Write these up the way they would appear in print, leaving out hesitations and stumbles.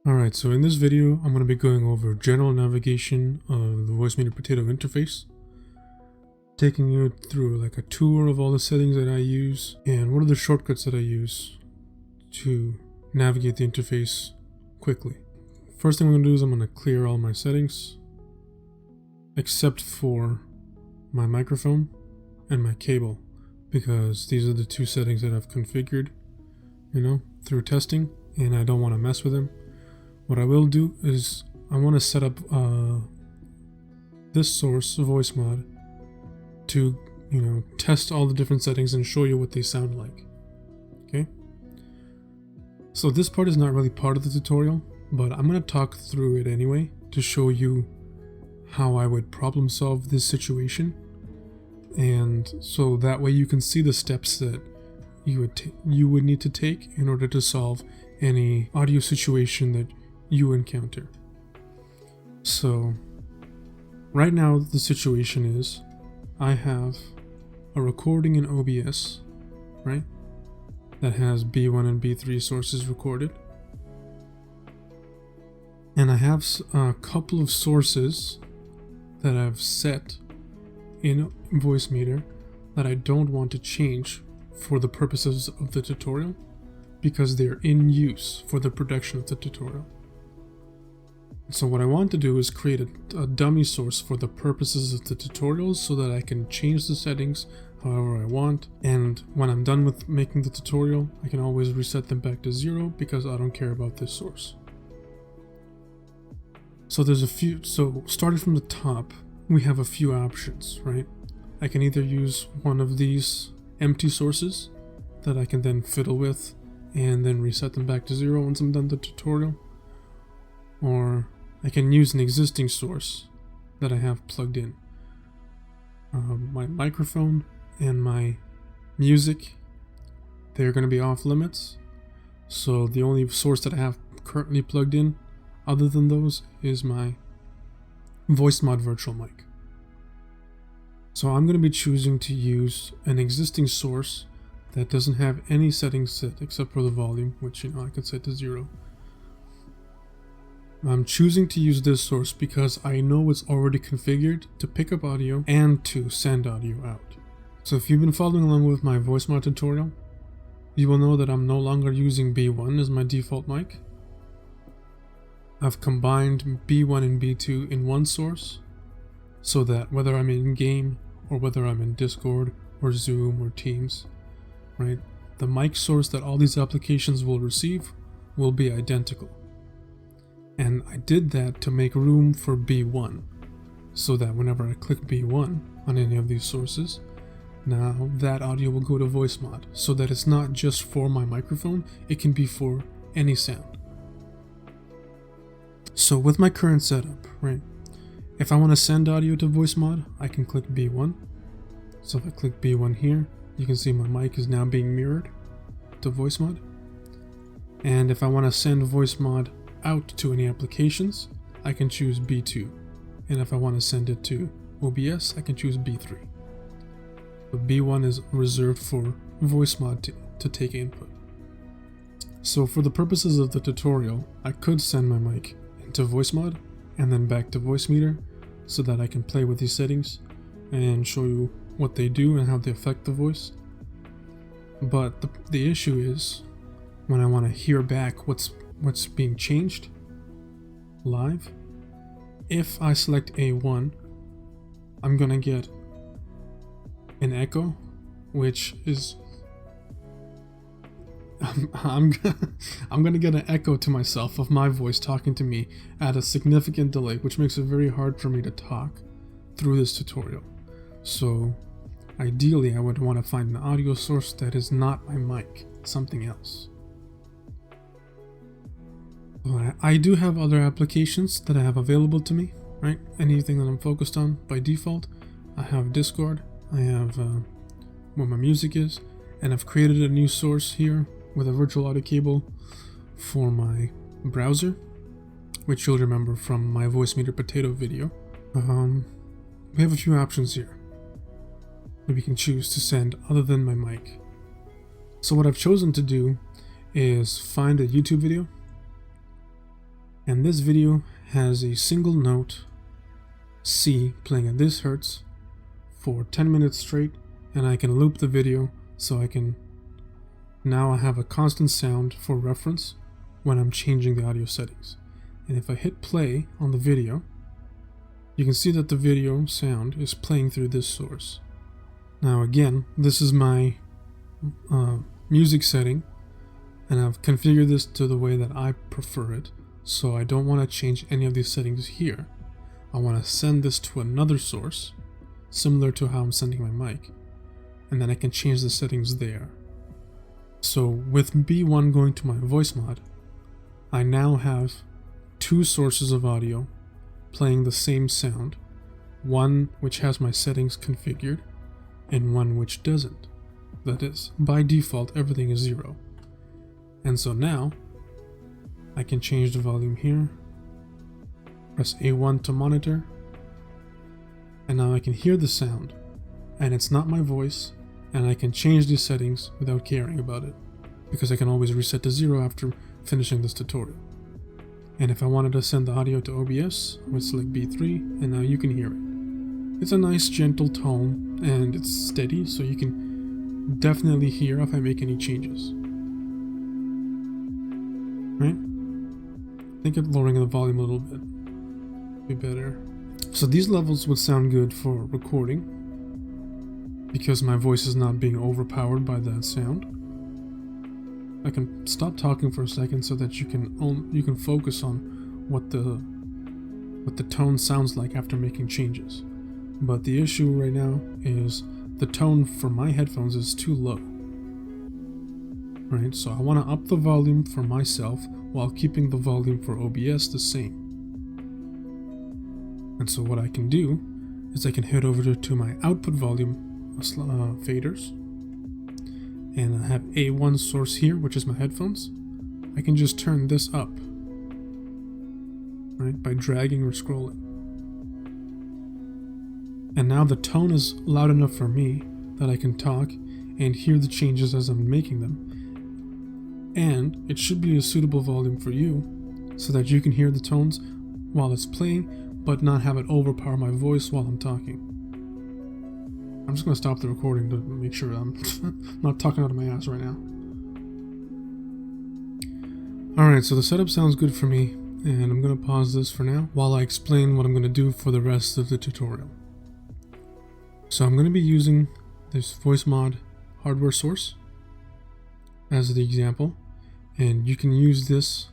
Alright, so in this video, I'm going to be going over general navigation of the VoiceMeeter Potato interface, taking you through like a tour of all the settings that I use, and what are the shortcuts that I use to navigate the interface quickly. First thing I'm going to do is I'm going to clear all my settings, except for my microphone and my cable, because these are the two settings that I've configured, through testing, and I don't want to mess with them. What I will do is I want to set up this source, VoiceMod, to test all the different settings and show you what they sound like. Okay. So this part is not really part of the tutorial, but I'm going to talk through it anyway to show you how I would problem solve this situation, and so that way you can see the steps that you would need to take in order to solve any audio situation that you encounter. So right now the situation is I have a recording in OBS, right, that has B1 and B3 sources recorded, and I have a couple of sources that I've set in VoiceMeeter that I don't want to change for the purposes of the tutorial because they're in use for the production of the tutorial. So what I want to do is create a dummy source for the purposes of the tutorials so that I can change the settings however I want, and when I'm done with making the tutorial, I can always reset them back to 0 because I don't care about this source. So starting from the top, we have a few options, right? I can either use one of these empty sources that I can then fiddle with and then reset them back to 0 once I'm done the tutorial, or I can use an existing source that I have plugged in. My microphone and my music, they're going to be off limits, so the only source that I have currently plugged in other than those is my VoiceMod virtual mic. So I'm going to be choosing to use an existing source that doesn't have any settings set except for the volume, which I can set to 0. I'm choosing to use this source because I know it's already configured to pick up audio and to send audio out. So if you've been following along with my VoiceMod tutorial, you will know that I'm no longer using B1 as my default mic. I've combined B1 and B2 in one source, so that whether I'm in game or whether I'm in Discord or Zoom or Teams, right, the mic source that all these applications will receive will be identical. And I did that to make room for B1, so that whenever I click B1 on any of these sources, now that audio will go to VoiceMod, so that it's not just for my microphone, it can be for any sound. So with my current setup, right, if I want to send audio to VoiceMod, I can click B1. So if I click B1 here, you can see my mic is now being mirrored to VoiceMod. And if I want to send VoiceMod out to any applications, I can choose B2. And if I want to send it to OBS, I can choose B3. But B1 is reserved for VoiceMod to take input. So for the purposes of the tutorial, I could send my mic into VoiceMod and then back to VoiceMeeter so that I can play with these settings and show you what they do and how they affect the voice. But the issue is when I want to hear back what's being changed live, if I select A1, I'm gonna get an echo, which is I'm gonna get an echo to myself of my voice talking to me at a significant delay, which makes it very hard for me to talk through this tutorial. So ideally I would want to find an audio source that is not my mic, something else. I do have other applications that I have available to me, right? Anything that I'm focused on by default. I have Discord, I have where my music is, and I've created a new source here with a virtual audio cable for my browser, which you'll remember from my VoiceMeeter Potato video. We have a few options here that we can choose to send other than my mic. So what I've chosen to do is find a YouTube video And this video has a single note C playing at this hertz for 10 minutes straight, and I can loop the video so I can now have a constant sound for reference when I'm changing the audio settings. And if I hit play on the video, you can see that the video sound is playing through this source. Now again, this is my music setting, and I've configured this to the way that I prefer it, so I don't want to change any of these settings here. I want to send this to another source, similar to how I'm sending my mic, and then I can change the settings there. So with B1 going to my voice mod, I now have two sources of audio playing the same sound, one which has my settings configured and one which doesn't. That is, by default everything is 0. And so now I can change the volume here, press A1 to monitor, and now I can hear the sound, and it's not my voice, and I can change these settings without caring about it, because I can always reset to 0 after finishing this tutorial. And if I wanted to send the audio to OBS, I would select B3, and now you can hear it. It's a nice gentle tone, and it's steady, so you can definitely hear if I make any changes. Right? I think lowering the volume a little bit would be better. So these levels would sound good for recording, because my voice is not being overpowered by that sound. I can stop talking for a second so that you can focus on what the tone sounds like after making changes. But the issue right now is the tone for my headphones is too low. Right, so I want to up the volume for myself while keeping the volume for OBS the same. And so what I can do is I can head over to my output volume faders, and I have A1 source here, which is my headphones. I can just turn this up, right, by dragging or scrolling. And now the tone is loud enough for me that I can talk and hear the changes as I'm making them. And it should be a suitable volume for you so that you can hear the tones while it's playing, but not have it overpower my voice while I'm talking. I'm just going to stop the recording to make sure I'm not talking out of my ass right now. Alright, so the setup sounds good for me, and I'm going to pause this for now while I explain what I'm going to do for the rest of the tutorial. So I'm going to be using this voice mod hardware source as the example, and you can use this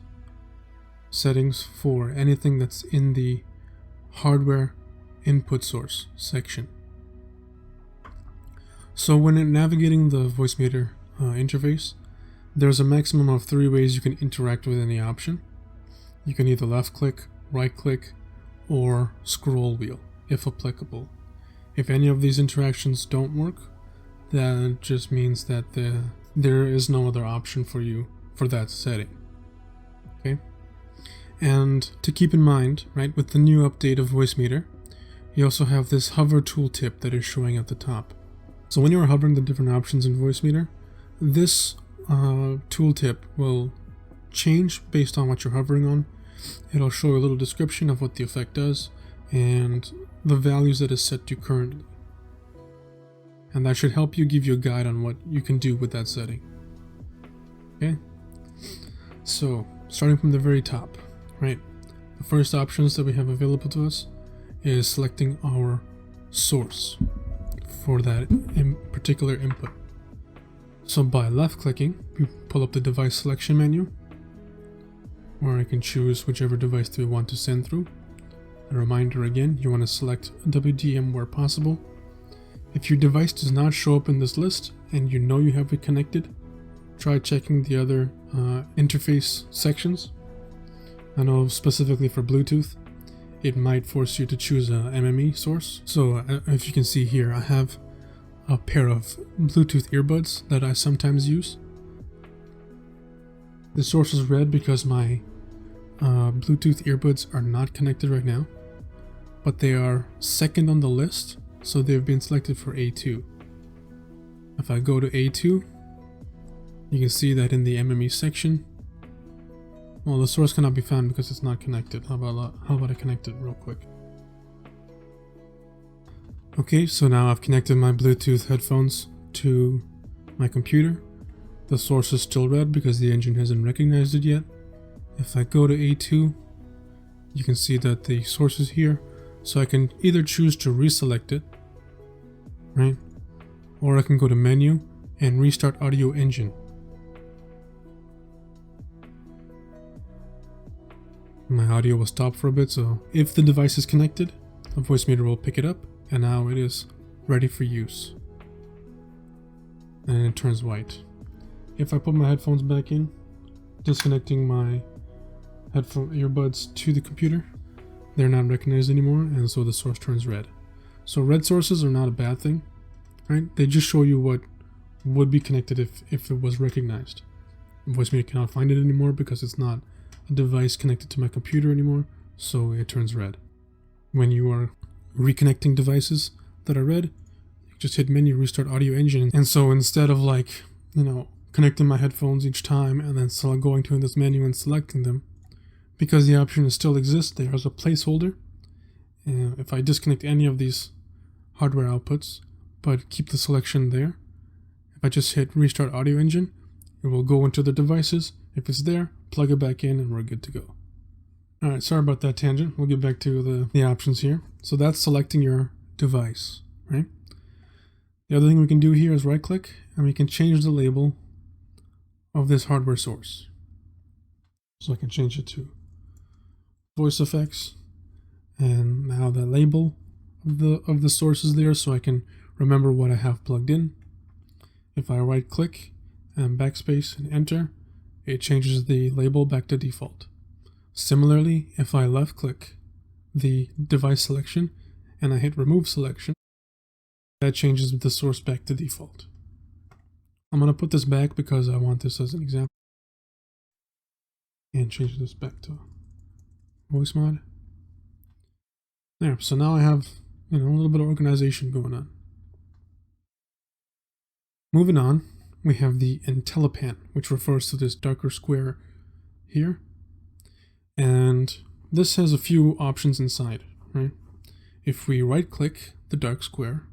settings for anything that's in the hardware input source section. So when navigating the VoiceMeeter interface, there's a maximum of 3 ways you can interact with any option. You can either left click, right click, or scroll wheel, if applicable. If any of these interactions don't work, that just means that there is no other option for you for that setting. Okay? And to keep in mind, right, with the new update of VoiceMeeter, you also have this hover tooltip that is showing at the top. So when you are hovering the different options in VoiceMeeter, this tooltip will change based on what you're hovering on. It'll show a little description of what the effect does and the values that is set to currently. And that should help you give you a guide on what you can do with that setting. Okay? So, starting from the very top, right? The first options that we have available to us is selecting our source for that particular input. So by left clicking, we pull up the device selection menu, where I can choose whichever device do we want to send through. A reminder again, you want to select WDM where possible. If your device does not show up in this list and you know you have it connected, try checking the other interface sections. I know specifically for Bluetooth, it might force you to choose a MME source. So if you can see here, I have a pair of Bluetooth earbuds that I sometimes use. The source is red because my Bluetooth earbuds are not connected right now, but they are second on the list, so they've been selected for A2. If I go to A2, you can see that in the MME section, Well, the source cannot be found because it's not connected. How about I connect it real quick? Okay, so now I've connected my Bluetooth headphones to my computer. The source is still red because the engine hasn't recognized it yet. If I go to A2, you can see that the source is here. So I can either choose to reselect it, right? Or I can go to menu and restart audio engine. My audio will stop for a bit, so if the device is connected, a VoiceMeeter will pick it up, and now it is ready for use. And it turns white. If I put my headphones back in, disconnecting my headphone earbuds to the computer, they're not recognized anymore, and so the source turns red. So red sources are not a bad thing, right? They just show you what would be connected if it was recognized. VoiceMeeter cannot find it anymore because it's not a device connected to my computer anymore, so it turns red. When you are reconnecting devices that are red, you just hit menu, restart audio engine. And so instead of connecting my headphones each time and then going to this menu and selecting them, because the option still exists, there is a placeholder. If I disconnect any of these hardware outputs, but keep the selection there, if I just hit restart audio engine, it will go into the devices. If it's there, plug it back in and we're good to go. Alright, sorry about that tangent. We'll get back to the options here. So that's selecting your device, right? The other thing we can do here is right click and we can change the label of this hardware source. So I can change it to voice effects, and now the label of the source is there so I can remember what I have plugged in. If I right click and backspace and enter, it changes the label back to default. Similarly, if I left click the device selection and I hit remove selection, that changes the source back to default. I'm going to put this back because I want this as an example and change this back to voice mod. There, so now I have a little bit of organization going on. Moving on, we have the IntelliPan, which refers to this darker square here. And this has a few options inside, right? If we right click the dark square,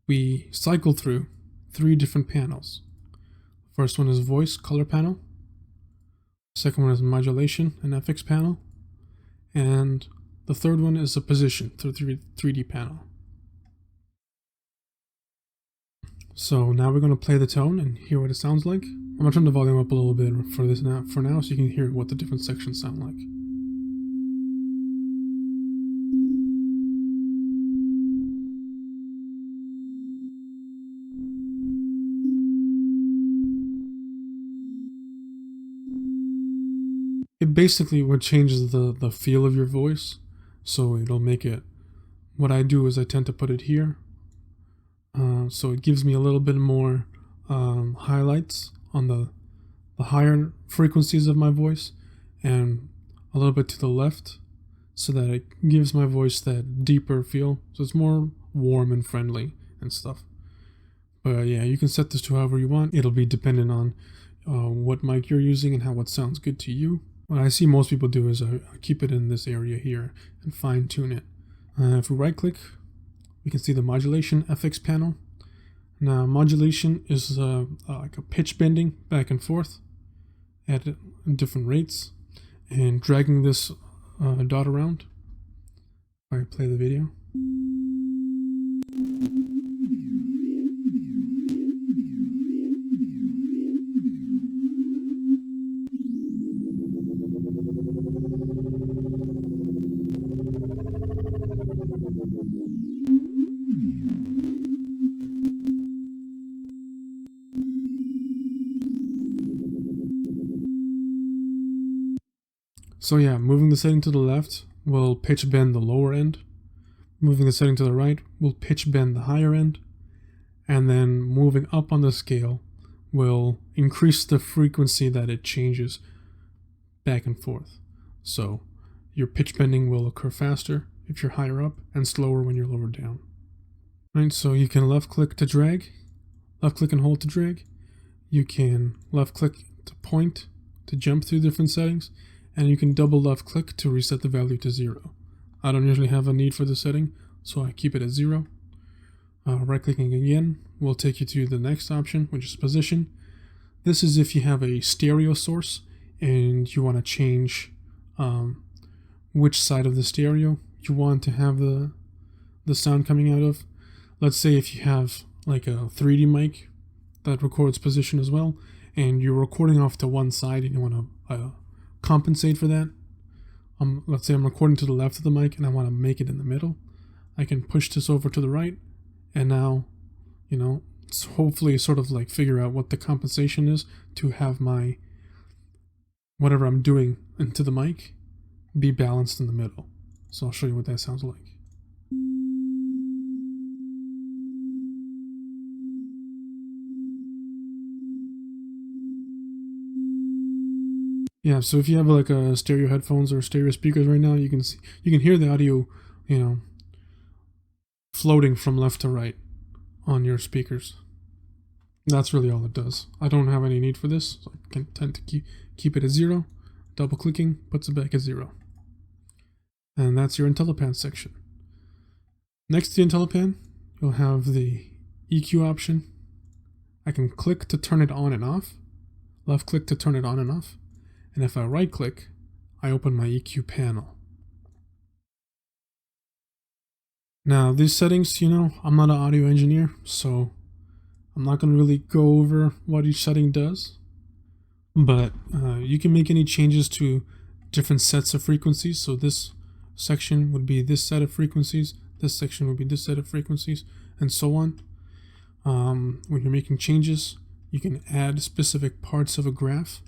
we cycle through 3 different panels. First one is voice color panel. Second one is modulation and FX panel. And the third one is a position through 3D panel. So now we're going to play the tone and hear what it sounds like. I'm going to turn the volume up a little bit for now so you can hear what the different sections sound like. It basically what changes the feel of your voice, so it'll make it, what I do is I tend to put it here, so it gives me a little bit more highlights on the higher frequencies of my voice, and a little bit to the left, so that it gives my voice that deeper feel, so it's more warm and friendly and stuff. But yeah, you can set this to however you want. It'll be dependent on what mic you're using and how it sounds good to you. What I see most people do is I keep it in this area here and fine tune it. If we right click, we can see the modulation FX panel. Now modulation is like a pitch bending back and forth at different rates, and dragging this dot around. I play the video. So yeah, moving the setting to the left will pitch bend the lower end. Moving the setting to the right will pitch bend the higher end. And then moving up on the scale will increase the frequency that it changes back and forth. So your pitch bending will occur faster if you're higher up and slower when you're lower down. Right, so you can left click to drag, left click and hold to drag. You can left click to point to jump through different settings, and you can double left click to reset the value to 0. I don't usually have a need for the setting, so I keep it at 0. Right clicking again will take you to the next option, which is position. This is if you have a stereo source and you want to change which side of the stereo you want to have the sound coming out of. Let's say if you have like a 3D mic that records position as well, and you're recording off to one side and you want to compensate for that. Let's say I'm recording to the left of the mic and I want to make it in the middle. I can push this over to the right, and now, you know, it's hopefully sort of like figure out what the compensation is to have my whatever I'm doing into the mic be balanced in the middle. So I'll show you what that sounds like. Yeah, so if you have like a stereo headphones or stereo speakers right now, you can hear the audio, you know, floating from left to right on your speakers. That's really all it does. I don't have any need for this, so I can tend to keep it at 0. Double clicking puts it back at 0. And that's your IntelliPan section. Next to the IntelliPan, you'll have the EQ option. I can click to turn it on and off, left click to turn it on and off, and if I right click, I open my EQ panel. Now these settings, you know, I'm not an audio engineer, so I'm not going to really go over what each setting does, but you can make any changes to different sets of frequencies. So this section would be this set of frequencies, this section would be this set of frequencies, and so on. When you're making changes, you can add specific parts of a graph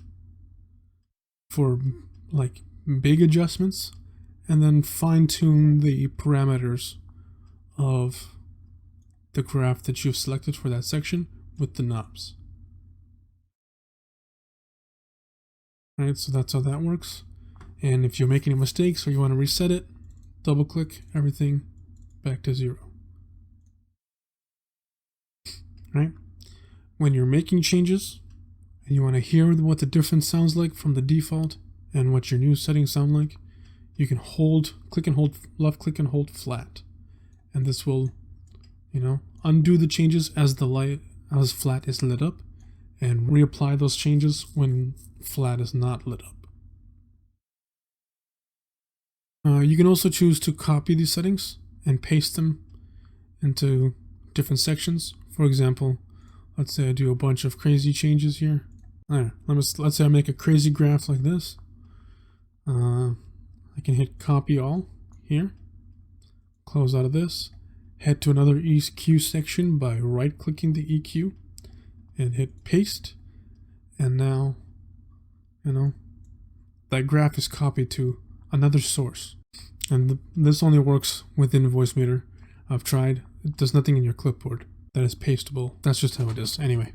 for like big adjustments, and then fine-tune the parameters of the graph that you've selected for that section with the knobs. Alright, so that's how that works. And if you make any mistakes or you want to reset it, double click everything back to 0. Right? When you're making changes and you want to hear what the difference sounds like from the default and what your new settings sound like, you can left click and hold flat. And this will, you know, undo the changes as flat is lit up, and reapply those changes when flat is not lit up. You can also choose to copy these settings and paste them into different sections. For example, let's say I do a bunch of crazy changes here. Alright, let's say I make a crazy graph like this. I can hit copy all here, close out of this, head to another EQ section by right clicking the EQ and hit paste, and now, you know, that graph is copied to another source. And this only works within VoiceMeeter. I've tried. There's nothing in your clipboard that is pasteable. That's just how it is. Anyway,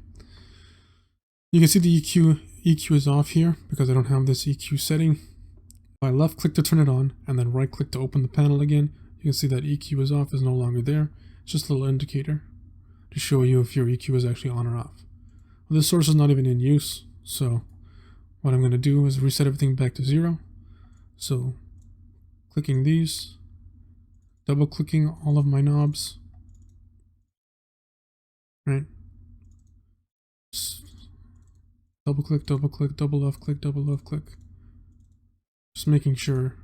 you can see the EQ is off here because I don't have this EQ setting. If I left click to turn it on and then right click to open the panel again, you can see that EQ is off, is no longer there. It's just a little indicator to show you if your EQ is actually on or off. Well, this source is not even in use, so what I'm going to do is reset everything back to 0. So clicking these, double clicking all of my knobs, right? Double click, double left click. Just making sure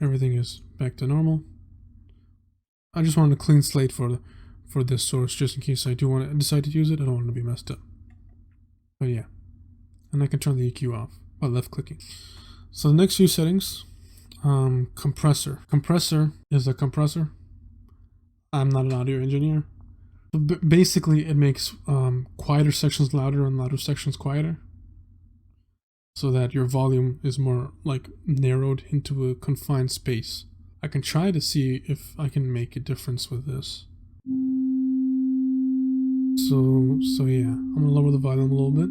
everything is back to normal. I just wanted a clean slate for this source, just in case I do want to decide to use it. I don't want it to be messed up. But yeah, and I can turn the EQ off by left clicking. So the next few settings, compressor. Compressor is a compressor. I'm not an audio engineer. But basically, it makes quieter sections louder and louder sections quieter, so that your volume is more like narrowed into a confined space. I can try to see if I can make a difference with this. So yeah, I'm gonna lower the volume a little bit.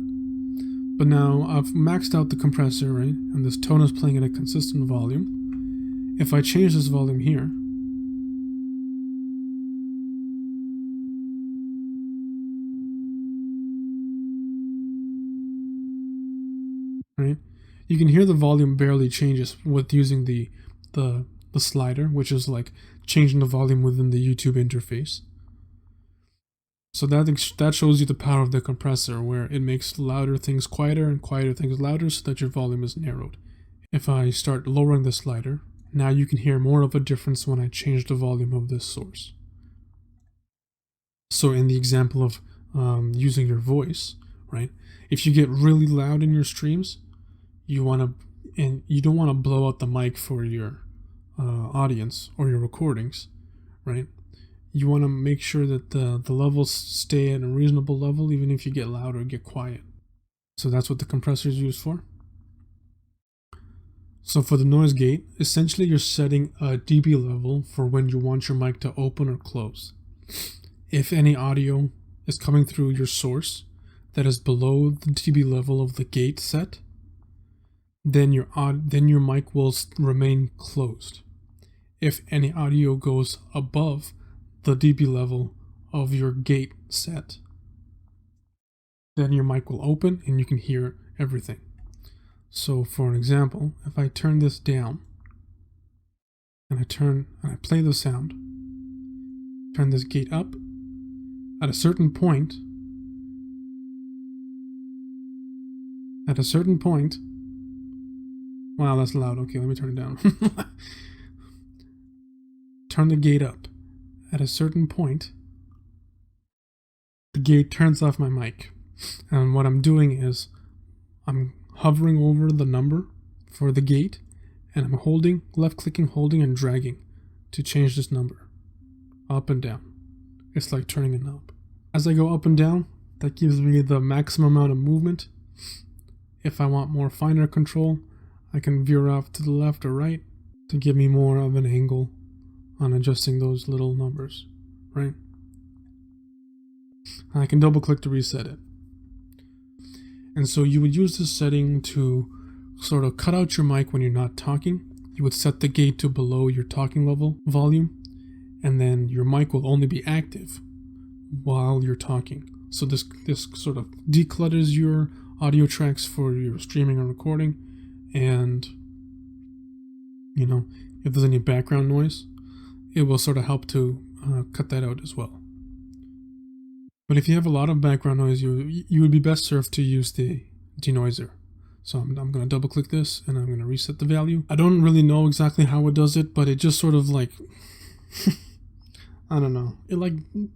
But now I've maxed out the compressor, right? And this tone is playing at a consistent volume. If I change this volume here, right? You can hear the volume barely changes with using the slider, which is like changing the volume within the YouTube interface. So that shows you the power of the compressor, where it makes louder things quieter and quieter things louder so that your volume is narrowed. If I start lowering the slider, now you can hear more of a difference when I change the volume of this source. So in the example of using your voice, right? If you get really loud in your streams, you don't want to blow out the mic for your audience or your recordings, right? You want to make sure that the levels stay at a reasonable level, even if you get loud or get quiet. So that's what the compressor is used for. So for the noise gate, essentially you're setting a dB level for when you want your mic to open or close. If any audio is coming through your source that is below the dB level of the gate set, then your mic will remain closed. If any audio goes above the dB level of your gate set, then your mic will open and you can hear everything. So for an example, if I turn this down and I play the sound, turn this gate up, at a certain point, wow, that's loud. Okay, let me turn it down. Turn the gate up. At a certain point, the gate turns off my mic. And what I'm doing is I'm hovering over the number for the gate, and I'm left-clicking, holding, and dragging to change this number up and down. It's like turning a knob. As I go up and down, that gives me the maximum amount of movement. If I want more finer control, I can veer off to the left or right to give me more of an angle on adjusting those little numbers, right? And I can double click to reset it. And so you would use this setting to sort of cut out your mic when you're not talking. You would set the gate to below your talking level volume, and then your mic will only be active while you're talking. So this sort of declutters your audio tracks for your streaming and recording, and if there's any background noise, it will sort of help to cut that out as well. But if you have a lot of background noise, you would be best served to use the Denoiser. So I'm going to double click this and I'm going to reset the value. I don't really know exactly how it does it, but it just sort of like, I don't know. It like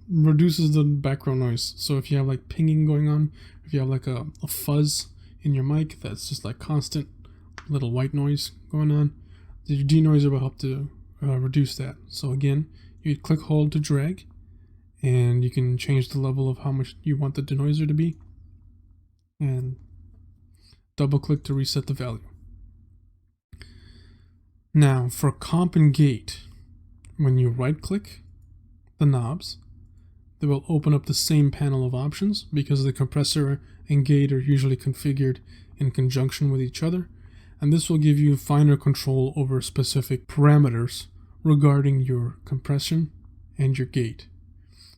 reduces the background noise. So if you have like pinging going on, if you have like a fuzz in your mic, that's just like constant little white noise going on, the Denoiser will help to reduce that. So again, you click hold to drag, and you can change the level of how much you want the Denoiser to be, and double click to reset the value. Now for comp and gate, when you right click the knobs, they will open up the same panel of options because the compressor and gate are usually configured in conjunction with each other, and this will give you finer control over specific parameters regarding your compression and your gate.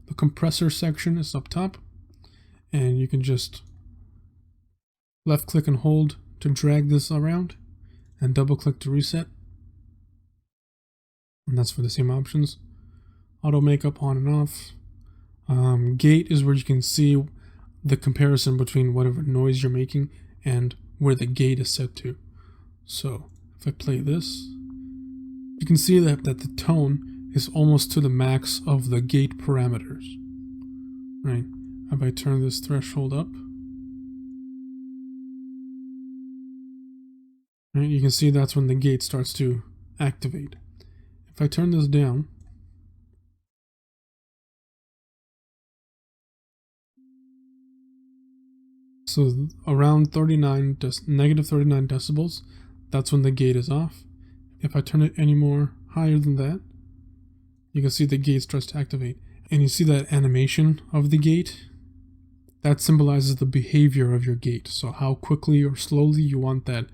The compressor section is up top, and you can just left click and hold to drag this around, and double click to reset. And that's for the same options. Auto makeup on and off. Gate is where you can see the comparison between whatever noise you're making and where the gate is set to. So if I play this, you can see that the tone is almost to the max of the gate parameters, right? If I turn this threshold up, right, you can see that's when the gate starts to activate. If I turn this down, so around negative 39 decibels, that's when the gate is off. If I turn it any more higher than that, you can see the gate starts to activate. And you see that animation of the gate? That symbolizes the behavior of your gate. So how quickly or slowly you want that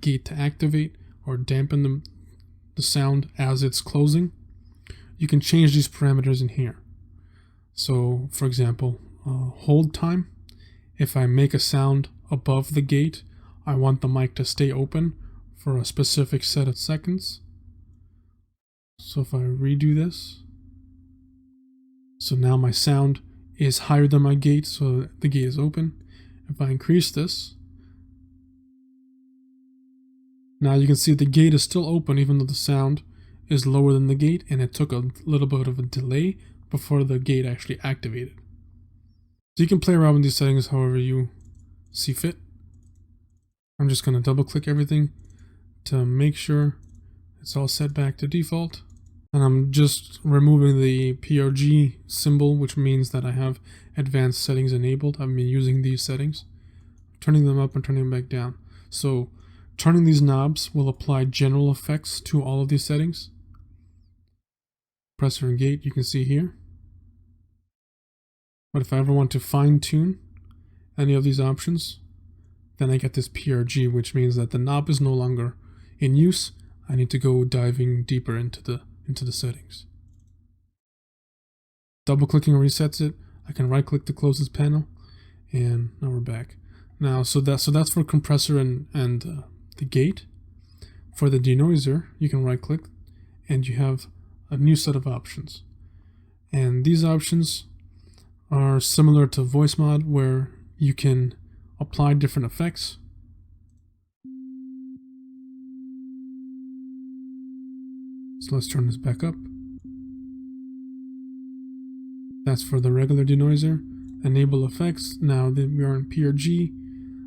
gate to activate or dampen the sound as it's closing. You can change these parameters in here. So for example, hold time. If I make a sound above the gate, I want the mic to stay open for a specific set of seconds. So if I redo this, so now my sound is higher than my gate, so the gate is open. If I increase this, now you can see the gate is still open even though the sound is lower than the gate, and it took a little bit of a delay before the gate actually activated. So you can play around with these settings however you see fit. I'm just going to double click everything to make sure it's all set back to default. And I'm just removing the PRG symbol, which means that I have advanced settings enabled. I've been using these settings, turning them up and turning them back down. So turning these knobs will apply general effects to all of these settings. Compressor and gate you can see here. But if I ever want to fine tune any of these options, then I get this PRG, which means that the knob is no longer in use. I need to go diving deeper into the settings. Double clicking resets it. I can right click to close this panel, and now we're back. Now, so that's for compressor and the gate. For the denoiser, you can right click, and you have a new set of options. And these options are similar to VoiceMod, where you can apply different effects. So let's turn this back up. That's for the regular denoiser. Enable effects. Now that we are in PRG,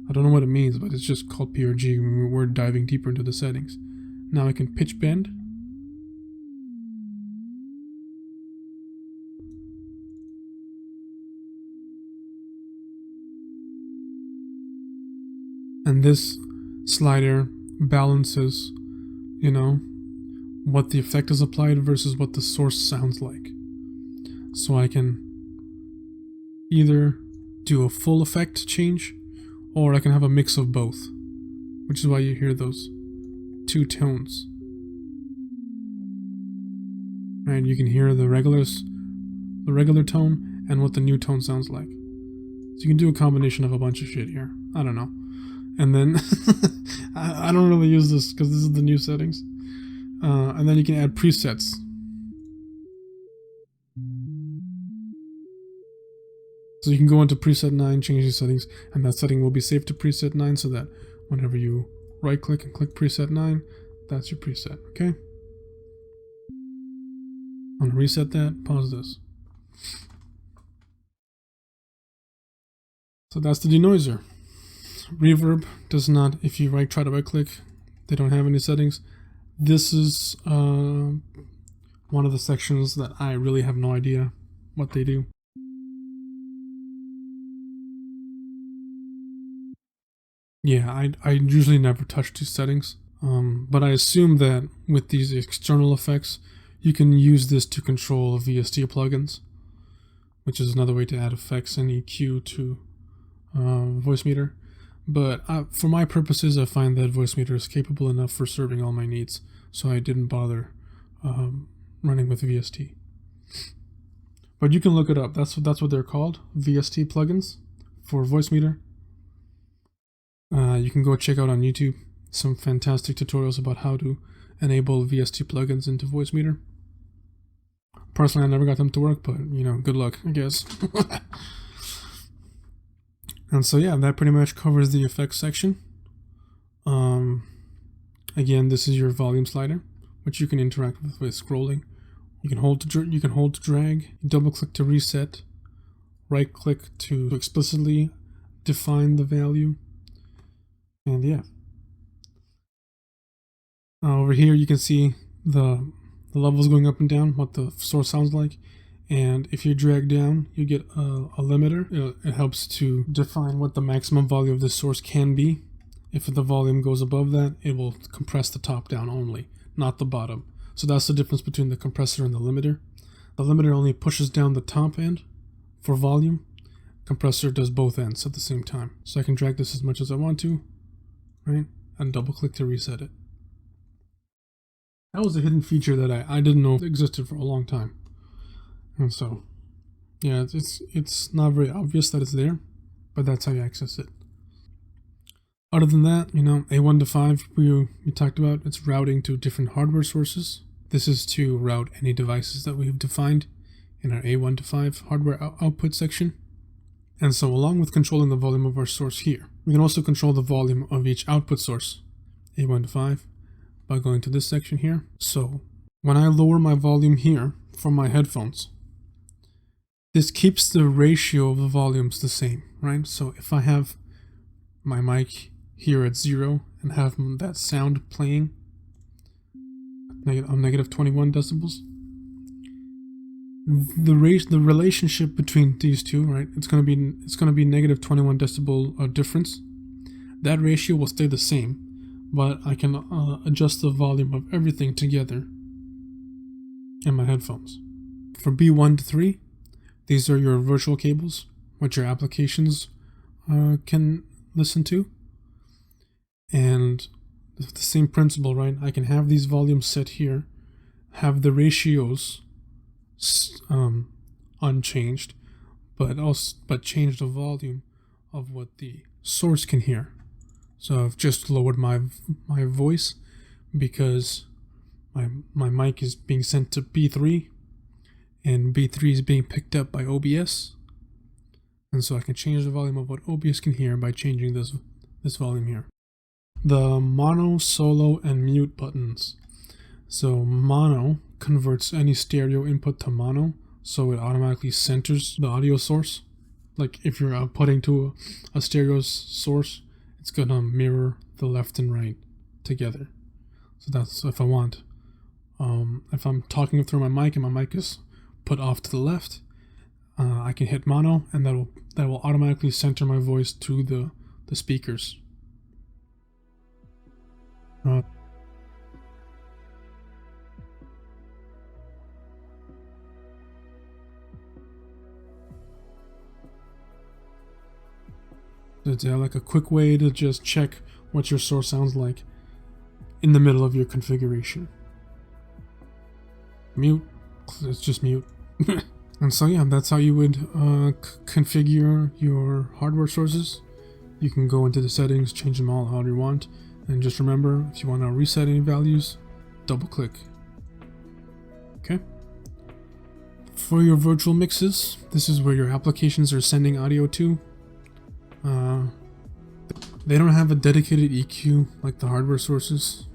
I don't know what it means, but it's just called PRG when we're diving deeper into the settings. Now I can pitch bend. And this slider balances, what the effect is applied versus what the source sounds like. So I can either do a full effect change, or I can have a mix of both, which is why you hear those two tones. And you can hear the regular tone and what the new tone sounds like. So you can do a combination of a bunch of shit here. I don't know. And then I don't really use this because this is the new settings. And then you can add presets. So you can go into preset 9, change these settings, and that setting will be saved to preset 9 so that whenever you right click and click preset 9, that's your preset, okay? I'm gonna reset that, pause this. So that's the denoiser. Reverb does not, if you try to right click, they don't have any settings. This is one of the sections that I really have no idea what they do. Yeah, I usually never touch these settings, but I assume that with these external effects, you can use this to control VST plugins, which is another way to add effects and EQ to VoiceMeeter. But for my purposes, I find that VoiceMeeter is capable enough for serving all my needs, so I didn't bother running with VST. But you can look it up. That's what they're called, VST plugins for VoiceMeeter. You can go check out on YouTube some fantastic tutorials about how to enable VST plugins into VoiceMeeter. Personally, I never got them to work, but good luck, I guess. And so yeah, that pretty much covers the effects section. Again, this is your volume slider, which you can interact with scrolling. You can hold to drag, double click to reset, right click to explicitly define the value. And yeah, over here you can see the levels going up and down, what the source sounds like. And if you drag down, you get a limiter. It helps to define what the maximum volume of the source can be. If the volume goes above that, it will compress the top down only, not the bottom. So that's the difference between the compressor and the limiter. The limiter only pushes down the top end for volume. Compressor does both ends at the same time. So I can drag this as much as I want to, right? And double click to reset it. That was a hidden feature that I didn't know existed for a long time. And so, yeah, it's not very obvious that it's there, but that's how you access it. Other than that, A1 to 5 we talked about, it's routing to different hardware sources. This is to route any devices that we've defined in our A1 to 5 hardware output section. And so along with controlling the volume of our source here, we can also control the volume of each output source, A1 to 5, by going to this section here. So when I lower my volume here from my headphones, this keeps the ratio of the volumes the same, right? So if I have my mic here at 0 and have that sound playing on negative 21 decibels, the relationship between these two, right? It's gonna be negative 21 decibel difference. That ratio will stay the same, but I can adjust the volume of everything together in my headphones. For B1 to 3, these are your virtual cables, which your applications can listen to. And the same principle, right? I can have these volumes set here, have the ratios unchanged, but change the volume of what the source can hear. So I've just lowered my voice because my mic is being sent to B3, and B3 is being picked up by OBS, and so I can change the volume of what OBS can hear by changing this volume here. The mono, solo, and mute buttons. So mono converts any stereo input to mono, so it automatically centers the audio source. Like if you're outputting to a stereo source, it's gonna mirror the left and right together. So that's if I want. If I'm talking through my mic and my mic is put off to the left, I can hit mono, and that will automatically center my voice to the speakers. It's like a quick way to just check what your source sounds like in the middle of your configuration. Mute, it's just mute. And so yeah, that's how you would configure your hardware sources. You can go into the settings, change them all however you want, and just remember, if you want to reset any values, double click. Okay. For your virtual mixes, this is where your applications are sending audio to. They don't have a dedicated EQ like the hardware sources,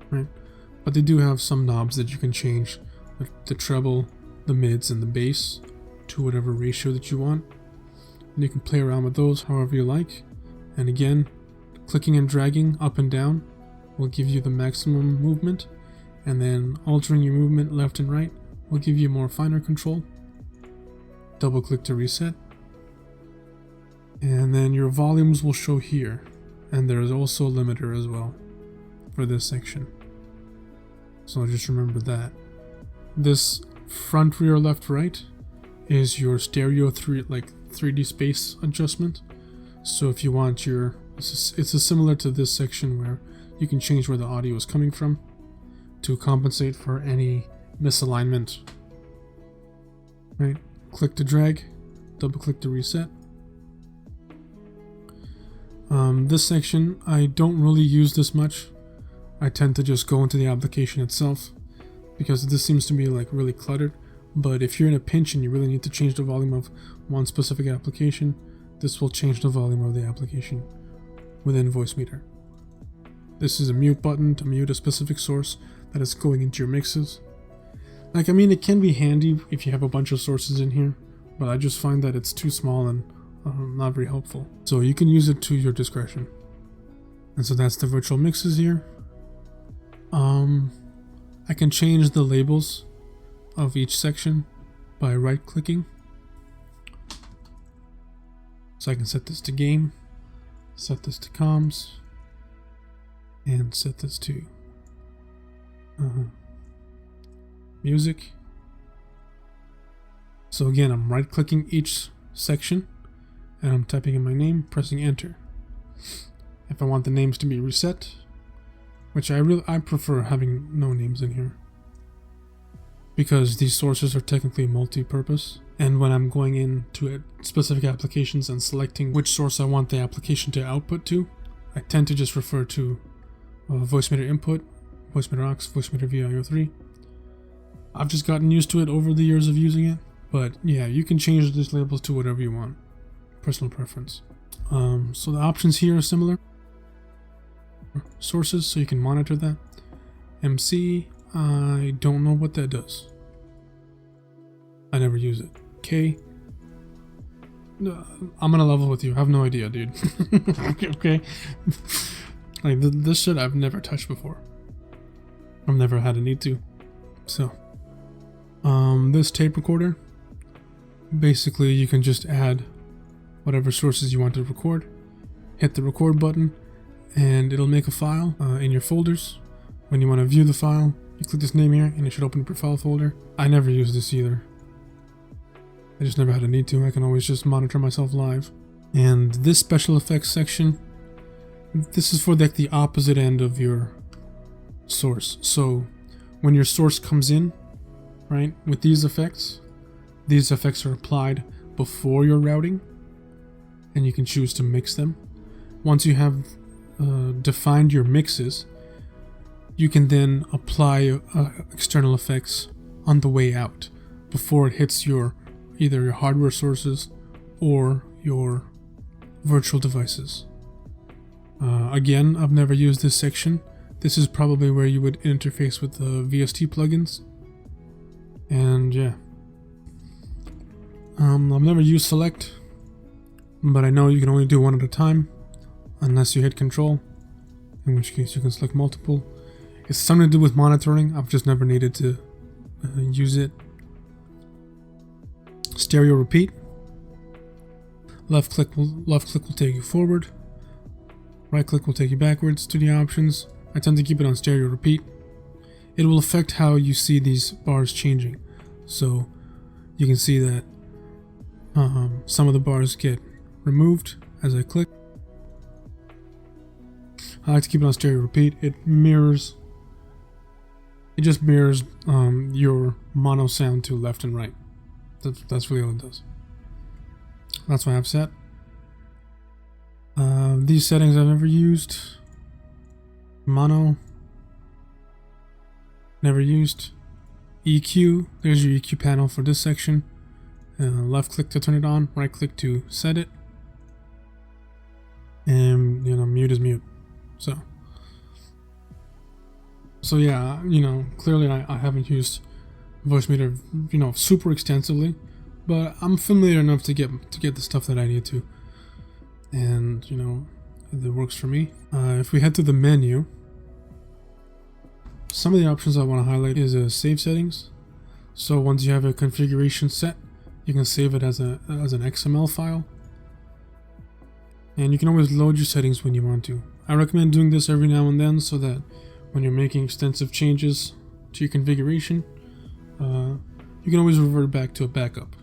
right? But they do have some knobs that you can change the treble, the mids, and the bass to whatever ratio that you want. And you can play around with those however you like. And again, clicking and dragging up and down will give you the maximum movement, and then altering your movement left and right will give you more finer control. Double click to reset. And then your volumes will show here, and there is also a limiter as well for this section. So just remember that. This front, rear, left, right is your stereo 3D space adjustment. So if you want it's similar to this section where you can change where the audio is coming from to compensate for any misalignment. Right? Click to drag, double click to reset. This section, I don't really use this much. I tend to just go into the application itself because this seems to be like really cluttered. But if you're in a pinch and you really need to change the volume of one specific application, this will change the volume of the application within VoiceMeeter. This is a mute button to mute a specific source that is going into your mixes. It can be handy if you have a bunch of sources in here, but I just find that it's too small and not very helpful. So you can use it to your discretion. And so that's the virtual mixes here. I can change the labels of each section by right clicking. So I can set this to game, set this to comms, and set this to music. So again, I'm right clicking each section and I'm typing in my name, pressing enter. If I want the names to be reset, which I prefer having no names in here because these sources are technically multi-purpose, and when I'm going into specific applications and selecting which source I want the application to output to, I tend to just refer to VoiceMeeter input, VoiceMeeter aux, VoiceMeeter VIO3. I've just gotten used to it over the years of using it, but yeah, you can change these labels to whatever you want. Personal preference. So the options here are similar. Sources, so you can monitor that. MC, I don't know what that does. I never use it. K, I'm gonna level with you. I have no idea, dude. Okay. Like this shit I've never touched before. I've never had a need to. So, this tape recorder, basically you can just add whatever sources you want to record, hit the record button, and it'll make a file in your folders. When you want to view the file, you click this name here and it should open up your file folder. I never use this either. I just never had a need to. I can always just monitor myself live. And this special effects section, this is for like the opposite end of your source. So when your source comes in, right, with these effects are applied before your routing, and you can choose to mix them. Once you have defined your mixes, you can then apply external effects on the way out before it hits your either your hardware sources or your virtual devices. Again, I've never used this section. This is probably where you would interface with the VST plugins. And yeah. I've never used select, but I know you can only do one at a time unless you hit control, in which case you can select multiple. It's something to do with monitoring. I've just never needed to use it. Stereo repeat. Left click will take you forward. Right click will take you backwards to the options. I tend to keep it on stereo repeat. It will affect how you see these bars changing. So you can see that some of the bars get removed as I click. I like to keep it on stereo repeat. It just mirrors your mono sound to left and right. That's really all it does. That's what I've set. These settings I've never used. Mono, never used. EQ, there's your EQ panel for this section. Left click to turn it on, right click to set it. And mute is mute. So yeah, clearly I haven't used VoiceMeeter, super extensively, but I'm familiar enough to get the stuff that I need to, and it works for me. If we head to the menu, some of the options I want to highlight is save settings. So once you have a configuration set, you can save it as an XML file, and you can always load your settings when you want to. I recommend doing this every now and then so that when you're making extensive changes to your configuration, you can always revert back to a backup.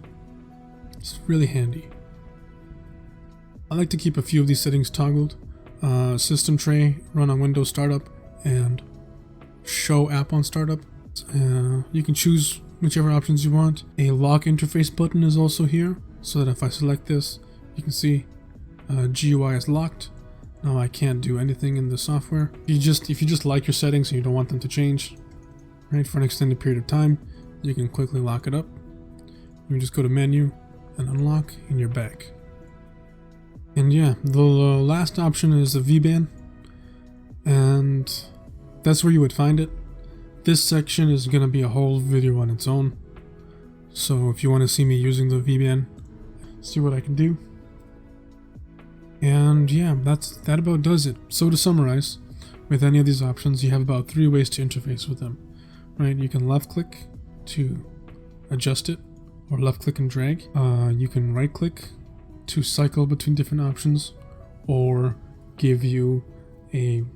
It's really handy. I like to keep a few of these settings toggled. System tray, run on Windows startup, and show app on startup. You can choose whichever options you want. A lock interface button is also here, so that if I select this, you can see GUI is locked. Now I can't do anything in the software. If you just like your settings and you don't want them to change, right, for an extended period of time, you can quickly lock it up. You just go to menu and unlock, and you're back. And yeah, the last option is the VBAN, and that's where you would find it. This section is going to be a whole video on its own, so if you want to see me using the VBAN, see what I can do. And yeah, that about does it. So to summarize, with any of these options, you have about 3 ways to interface with them, right? You can left click to adjust it, or left click and drag. You can right click to cycle between different options, or give you an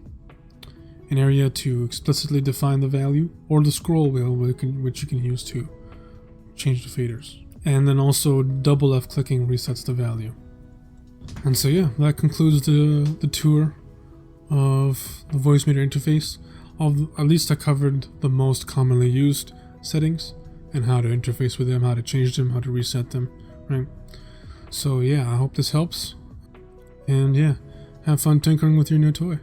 area to explicitly define the value, or the scroll wheel which you can use to change the faders. And then also double left clicking resets the value. And so yeah, that concludes the tour of the VoiceMeeter interface. At least I covered the most commonly used settings and how to interface with them, how to change them, how to reset them, right? So yeah, I hope this helps. And yeah, Have fun tinkering with your new toy.